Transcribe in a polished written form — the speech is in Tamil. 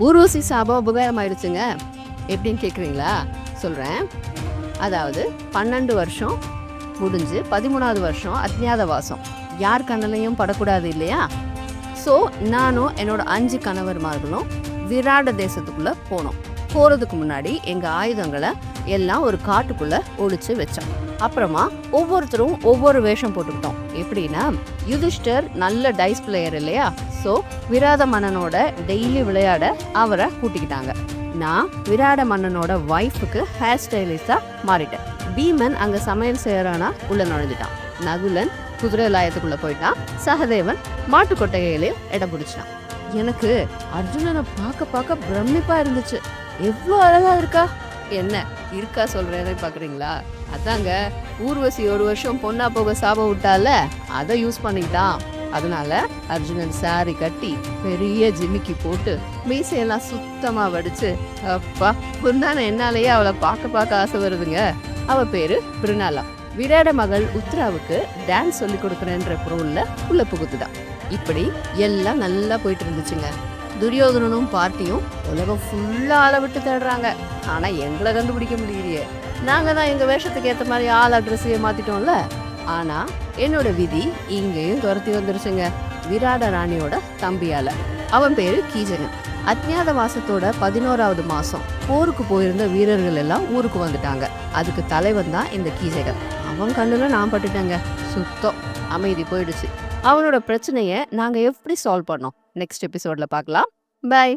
ஊர்வசி சாபம் உபகாரம் ஆயிடுச்சுங்க. எப்படின்னு கேட்குறீங்களா? சொல்கிறேன். அதாவது 12 வருஷம் முடிஞ்சு 13வது வருஷம் அஜ்ஞாதவாசம். யார் கண்ணிலையும் படக்கூடாது இல்லையா? ஸோ நானும் என்னோட 5 கணவர்மார்களும் விராட தேசத்துக்குள்ளே போனோம். போகிறதுக்கு முன்னாடி எங்கள் ஆயுதங்களை எல்லாம் ஒரு காட்டுக்குள்ள ஒழிச்சு வச்சோம். அப்புறமா ஒவ்வொருத்தரும் ஒவ்வொரு வேஷம் போட்டுக்கிட்டோம். எப்படின்னா, யுதிஷ்டர் நல்ல டைஸ் பிளேயர் இல்லையா? ஸோ விராட மன்னனோட டெய்லி விளையாட அவரை கூட்டிக்கிட்டாங்க. நான் விராட மன்னனோட ஒய்ஃபுக்கு ஹேர் ஸ்டைலிஸ்டா மாறிட்டேன். பீமன் அங்க சமையல் செய்யறானா உள்ள நுழைஞ்சிட்டான். நகுலன் குதிரை லாயத்துக்குள்ள போயிட்டான். சகதேவன் மாட்டு கொட்டையிலையும் இடம் பிடிச்சான். எனக்கு அர்ஜுனனை பார்க்க பார்க்க பிரமிப்பா இருந்துச்சு. எவ்வளோ அழகா இருக்கா! என்ன இருக்கா சொல்றேன்னு பாக்குறீங்களா? அதாங்க, ஊர்வசி ஒரு வருஷம் பொண்ணா போக சாபம் விட்டால, அதை யூஸ் பண்ணிக்கிட்டான். அதனால அர்ஜுனன் சாரி கட்டி பெரிய ஜிமிக்கி போட்டு மீசையெல்லாம் சுத்தமா வடிச்சு, அப்பா புந்தான என்னாலேயே அவளை பார்க்க ஆசை வருதுங்க. அவ பேரு பிருணாலா. விராட மகள் உத்ராவுக்கு டான்ஸ் சொல்லி கொடுக்குறேன்ற பொருள்ல உள்ள புகுத்துதான். இப்படி எல்லாம் நல்லா போயிட்டு இருந்துச்சுங்க. துரியோதனனும் பார்ட்டியும் உலகம் ஃபுல்லா ஆளை விட்டு தேடுறாங்க. ஆனா எங்களை கண்டுபிடிக்க முடியலையே. நாங்க தான் எங்க வேஷத்துக்கு ஏத்த மாதிரி ஆள் அட்ரஸையே மாத்திட்டோம்ல. ஆனா என்னோட விதி இங்கேயும் துரத்தி வந்துருச்சுங்க. விராட ராணியோட தம்பியால. அவன் பேரு கீஜகன். அஜ்ஞாத வாசத்தோட 11வது மாசம் போருக்கு போயிருந்த வீரர்கள் எல்லாம் ஊருக்கு வந்துட்டாங்க. அதுக்கு தலைவன் தான் இந்த கீஜகன். அவன் கண்ணுல நான் பட்டுட்டேங்க. சுத்தம் அமைதி போயிடுச்சு. அவனோட பிரச்சனைய நாங்க எப்படி சால்வ் பண்ணோம் நெக்ஸ்ட் எபிசோட்ல பார்க்கலாம். பை.